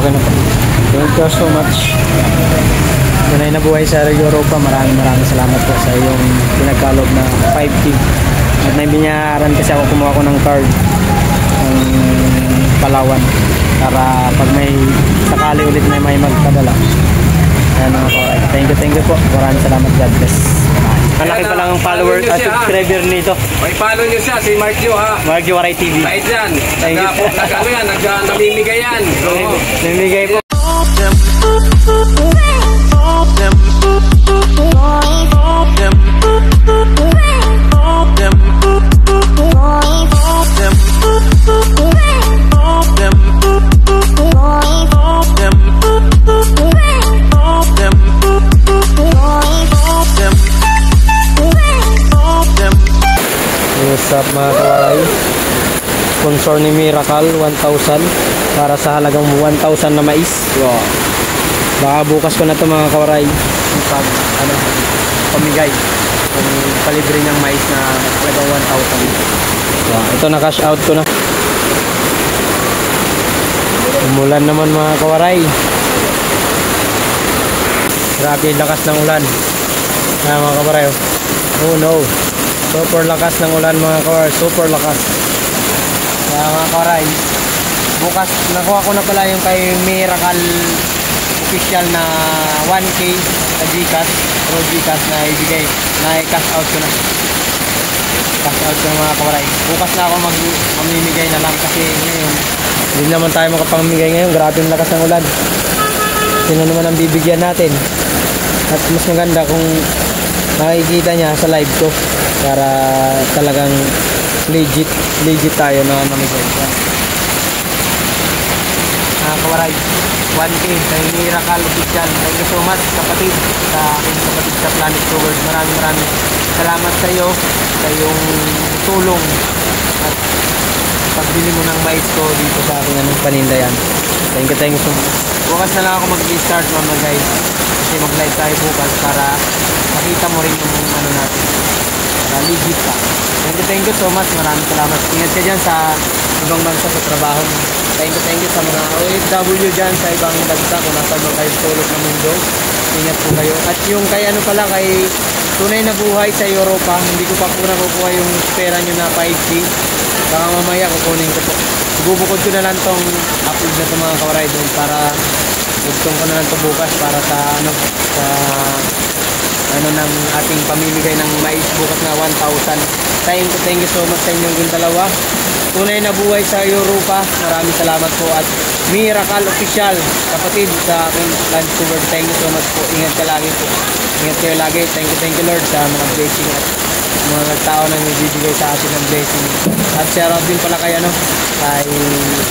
Okay na po. Thank you so much. Tunay na buhay sa Europa. Maraming salamat po sa iyong pinagkaloob na 5K. At may binyaran kasi ako, kumuha ko ng card ng Palawan para pag may sakali ulit na may magpadala. Ayan mga kawaray. Thank you po. Maraming salamat. God bless. Malaki pa lang ang follower at subscriber nito. May follow nyo siya, si Mark Yu ha. Mark Yu Waray TV. Kahit yan. Namimigay yan. Namimigay po. What's up mga kawaray? Sponsor ni Miracle 1,000 para sa halagang 1,000 na mais. Wow. Baka bukas ko na to mga kawaray pag pamigay yung palibre niyang mais na halagang 1,000. Wow. Ito na cash out ko na. Umulan naman mga kawaray. Grabe yung lakas ng ulan. Mga kawaray. Oh no. Super lakas ng ulan mga kawaray. Super lakas. Kaya mga kawaray, bukas nakuha ko na pala yung kay Miracle official na 1K sa Gcash. Pro Gcash na ibigay. Na i-cash out ko na. Cash out ko na mga kawaray. Bukas na ako mamimigay na lang kasi ngayon hindi naman tayo makapamigay ngayon. Grabe yung lakas ng ulan. Sino naman ang bibigyan natin? At mas maganda kung makikita niya sa live ko para talagang legit tayo na namigay. Kawaray, 1K kay Miracle official. Thank you so much kapatid, sa aking kapatid sa Planet Tours. Maraming salamat sa iyo sa iyong tulong at pagbili mo ng mais ko dito sa aking paninda yan. Thank you so much. Bukas na lang ako mag-start mga guys kasi mag-live tayo bukas para makita mo rin yung natin para legit pa. Thank you so much. Maraming salamat. Ingat ka dyan sa ibang bansa sa trabaho. Thank you sa mga OFW dyan sa ibang bansa kung nasa mo kayo tulog ng mundo. Ingat po kayo. At yung kay kay tunay na buhay sa Europa, hindi ko pa po nakukuha yung pera nyo na 5K. Baka mamaya kukunin ko po. Bubukod ko na lang tong upload na itong mga kawaray doon para bugtong ko na lang ito bukas para sa ng ating pamimigay ng mais bukas na 1,000. Thank you so much sa inyong dalawa. Tunay na buhay sa Europa. Maraming salamat po at Miracle official kapatid sa aking Planet Tours. Thank you so much po. Ingat ka lagi po. Ingat kayo lagi. Thank you Lord sa mga blessing at mga tao na nagbibigay sa atin ng blessing. At shoutout din pala kay kay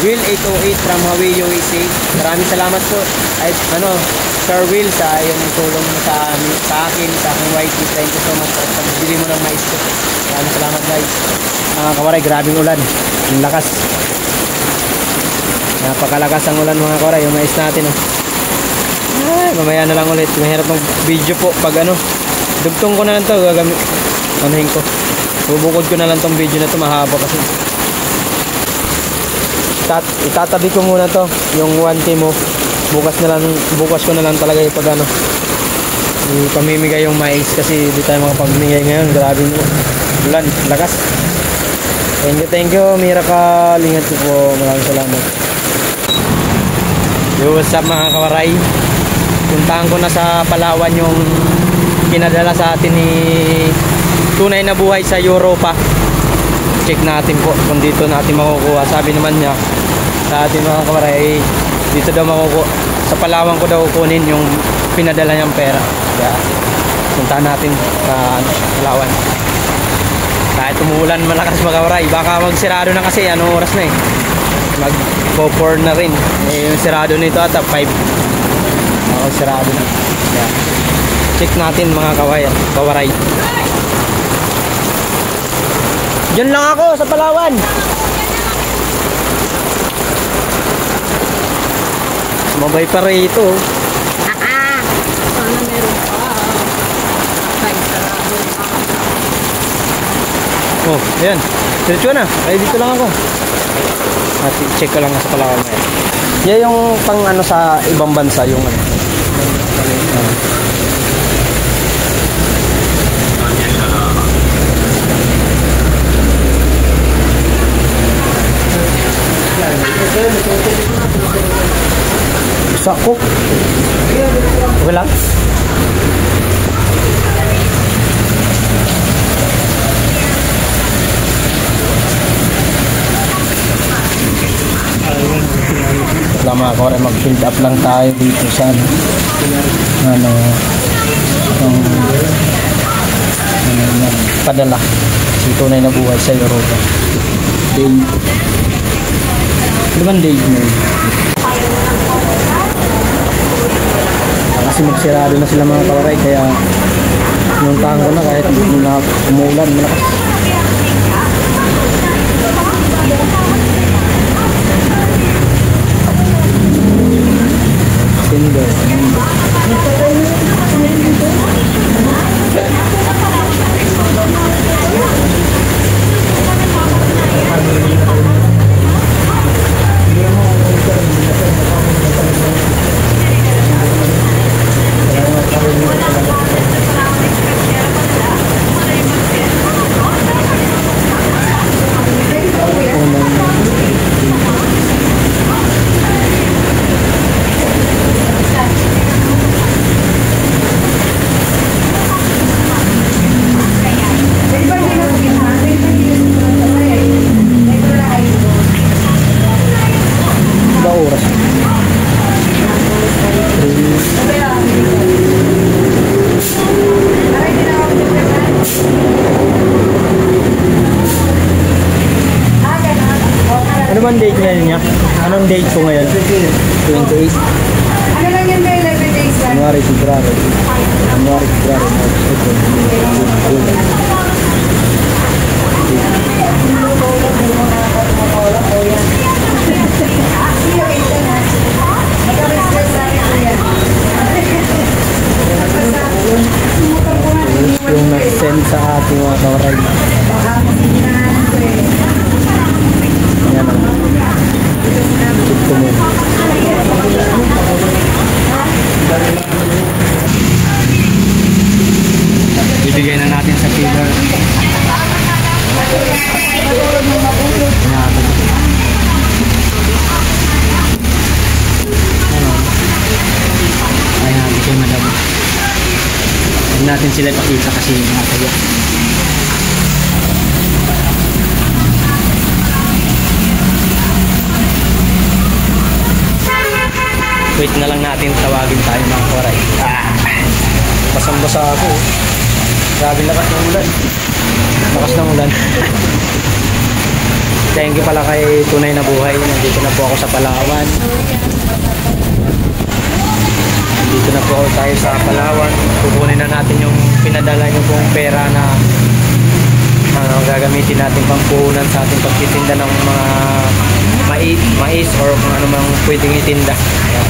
Will 808 from Hawaii, USA. Maraming salamat po ay Sir Will sa iyong tulong mo sa akin, sa aking YT. Thank you so much at pagbili mo ng mais ko. Maraming salamat guys. Mga kawaray, grabing ulan. Ang lakas. Napakalakas ang ulan mga kawaray. Yung mais natin Ay, mamaya na lang ulit. Mahirap ng video po pag dugtong ko na lang to. Anuhin ko. Bubukod ko na lang tong video na to. Mahaba kasi. Itatabi ko muna to. Yung 1K mo. Bukas ko na lang talaga yung pag pamimigay yung mais kasi di tayo makapamimigay ngayon. Grabing ulan. Lakas. Thank you Miracle. Ingat po. Maraming salamat. Yo, what's up mga kawaray? Puntahan ko na sa Palawan yung pinadala sa atin ni Tunay na Buhay sa Europa. Check natin po kung dito natin makukuha. Sabi naman niya sa atin mga kawaray, dito daw makukuha. Sa Palawan ko daw kunin yung pinadala niyang pera. Kaya puntahan natin sa Palawan. Kahit umuulan malakas mga kawaray, baka magsirado na kasi anong oras na mag 4 na rin yung sirado nito ata 5 sirado na. Kaya check natin mga kawaray. Diyan lang ako sa Palawan. Mabay pa rito. Sana meron pa. Oh, ayan. Diretso na. Ay, dito lang ako. At check ko lang sa Palawan. Yan yung pang ano sa ibang bansa yung ano. Sako. Okay lang. Lama ako rin mag-build up lang tayo dito sa ano yung padala si tunay na buhay sa Europa. Day. Ano bang day mo? Kasi magsirado na sila mga kawaray kaya pinuntahan ko na kahit hindi na umulan malakas. Tinder. Ano bang date ngayon niya? Anong date ko ngayon? 28. Ano lang yan may 11 days lang? January, February. January, February, March, April, May, June. Yung nag-send sa ating mga kawaray. Yan ang ito mo. Bibigay na natin sa feeder. Ayan natin kay madam. Huwag natin sila pakita kasi nakakaya. Wait na lang natin tawagin tayo mga koray. Basang-basa ako. Grabe lakas ng ulan. Lakas ng ulan. Thank you pala kay Tunay na Buhay. Nandito na po ako sa Palawan. Nandito na po ako tayo sa Palawan. Kukunin na natin yung pinadala nyo pong pera na gagamitin natin pampuhunan sa ating pagtitinda ng mga mais or kung ano mang pwedeng itinda.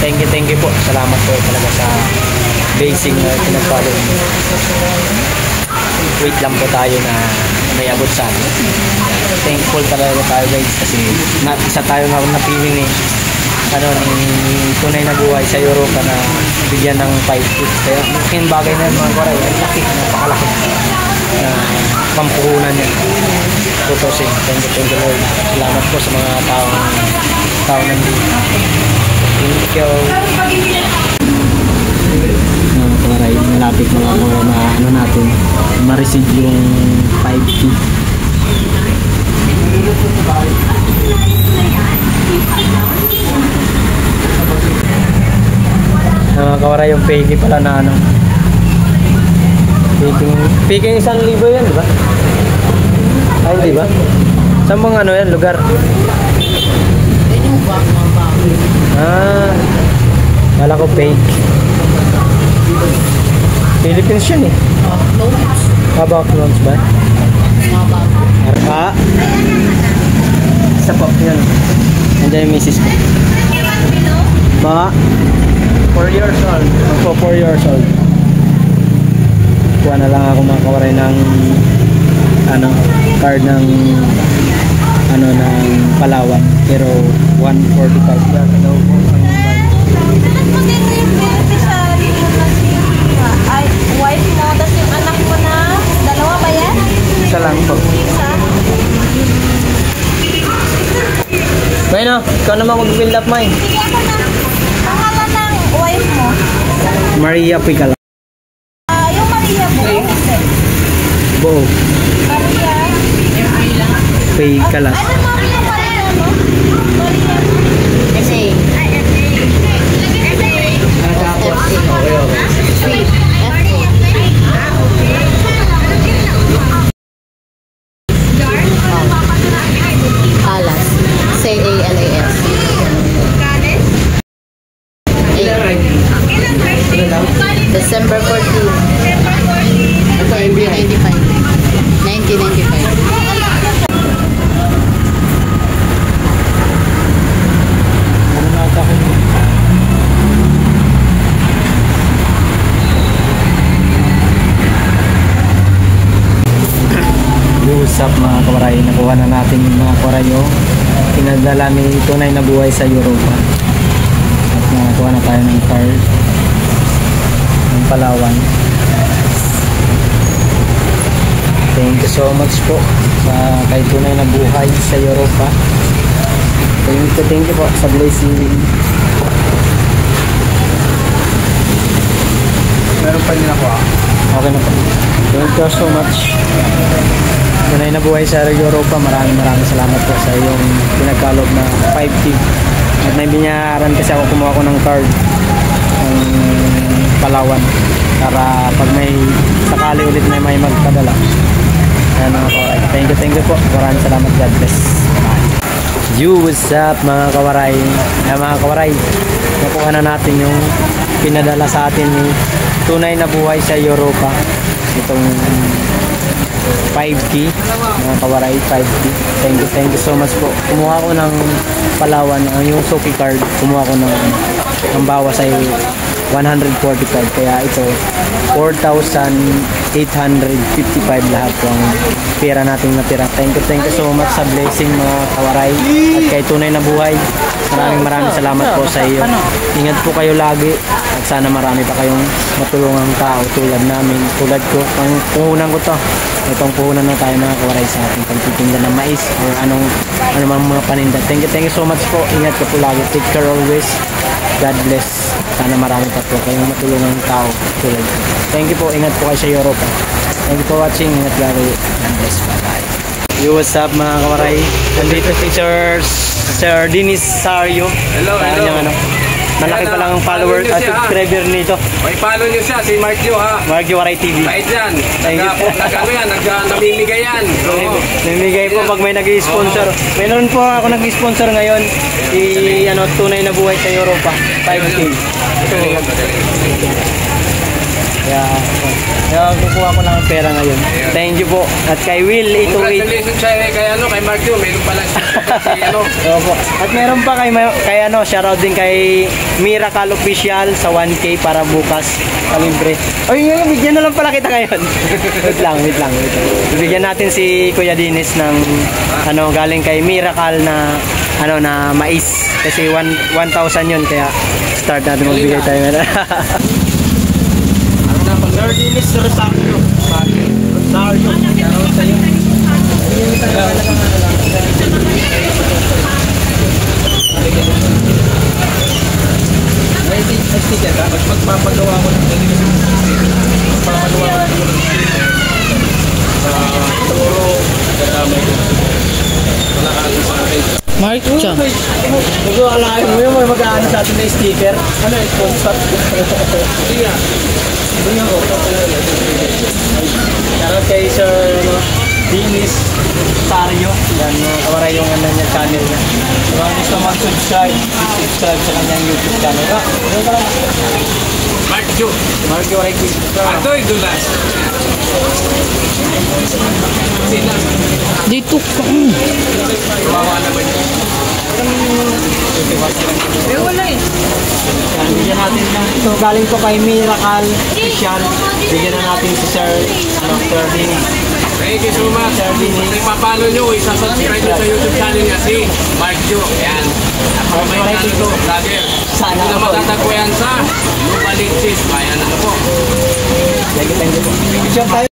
Thank you po. Salamat po talaga sa basing na pinagpalo. Wait lang po tayo na may abot sa atin. Thankful talaga tayo guys kasi isa tayo nga napili ni Tunay na Buhay sa Europa na bigyan ng 5 foot. Kaya yung bagay na yun mga koray, laki, napakalaki na pampuhunan niya. Tutusin. Thank you Lord. Salamat po sa mga tao nandito. Thank you. Mga koray, malapit mga koray na ano natin, ma-receive yung 5K. Nakakawara yung payki pala na ano. Payking 1,000 yan, di ba? Ay, di ba? Saan mga ano yan, lugar? Wala ko fake. Philippines yun eh. Habak loans ba? Arka. Isa po, yan. Nandiyan yung misis ko. Ba? 4 years old. Ako 4 years old. Kuha na lang ako mga kawaray ng card ng ano ng Palawan. Pero 145 yata daw po ang bike. Maganda yung beneficiary mo na ay, wife mo, tapos yung anak mo na, dalawa ba yan? Isa lang po. Isa? Bueno, ikaw naman mag-build up, May. Sige ako na. Pangalan ng wife mo? Maria Picala. Yung Maria mo. Buo. Maria? Picala. Ano Maria mo? Maria. Kasi. Alas. C-A-L-A-S. December 14. 1995. 1995. Ano nata ko? Usap mga kawaray, nakuha na natin yung mga kawarayo. Pinadala ni Tunay na Buhay sa Europa. At nakakuha na tayo ng card ng Palawan. Thank you so much po sa kay Tunay na Buhay sa Europa. Thank you po sa blessing. Meron pa din ako Okay na po. Thank you so much. Tunay na Buhay sa Europa, maraming salamat po sa iyong pinagkalob na 5K. At may binyaran kasi ako, kumuha ko ng card ng Palawan para pag may sakali ulit na may magpadala. Ayan mga kawaray. Thank you po. Maraming salamat. God bless. What's up mga kawaray? Mga kawaray, nakuha na natin yung pinadala sa atin ni Tunay na Buhay sa Europa. Itong 5K mga kawaray, 5K. Thank you so much po. Kumuha ko ng Palawan, yung Suki card, kumuha ko ng ang bawas ay 145, kaya ito 4,855 lahat po ang pera nating natira. Thank you so much sa blessing mga kawaray at kay Tunay na Buhay. Maraming salamat po sa iyo. Ingat po kayo lagi at sana marami pa kayong matulungang tao tulad namin, tulad ko. Ang puhunan ko to, itong puhunan na tayo mga kawaray sa ating pagtitinda ng mais or anumang mga paninda. Thank you so much po. Ingat ka po lagi. Take care always. God bless. Sana marami pa po kayong matulungang tao tulad ko. Thank you po. Ingat po kayo sa Europa. Thank you for watching. Ingat lagi. God bless. Bye-bye. What's up mga kawaray? Nandito si Sir Dennis Sario. Hello. Malaki pa lang ang follower at subscriber nito. May follow nyo siya, si Mark Yu ha. Mark Waray TV. Kahit yan. Namimigay yan. Namimigay po pag may nag-i-sponsor. Mayroon po ako nag-i-sponsor ngayon. Tunay na Buhay sa Europa. 5K. Kaya kukuha ko ng pera ngayon. Thank you po. At kay Will 828. Congratulations siya kay Mark Yu. Mayroon pala siya. Opo. At meron pa kay shoutout din kay Miracle Official sa 1K para bukas kalibre. Oy, bigyan na lang pala kita ngayon. wait lang. Bigyan natin si Kuya Dennis ng galing kay Miracle na na mais kasi 1,000 yun, kaya start natin magbigay tayo ngayon. Sir Dennis Rosario. Rosario. Sticker ka? Magpapagawa ko ng magpapagawa ko ng siguro katamay ko. Malakalo sa akin. Mark Chang. Kung alahin mo yung mag-aano sa atin na sticker, sponsor. Hindi nga. Shoutout kay Sir Dennis Sario. Yan, kawaray yung niya channel niya. Kung gusto mag-subscribe sa kanyang YouTube channel. Mark Yu. Mark Waray TV. Ato'y dulas. Dito ka. Kawawa naman yun. Wala eh. Bigyan natin ng ito. Galing ko kay Miracle Official. Bigyan na natin si Sir Dennis. Thank you so much. Kung ipapalo nyo, isasubscribe nyo sa YouTube channel niya si Mark Q. Ayan. Napakabait na ito, vlogger. Sana Ito na ako. matatagpuan sa Lubalitsis. Bayan ano po. Thank you po. Picture tayo.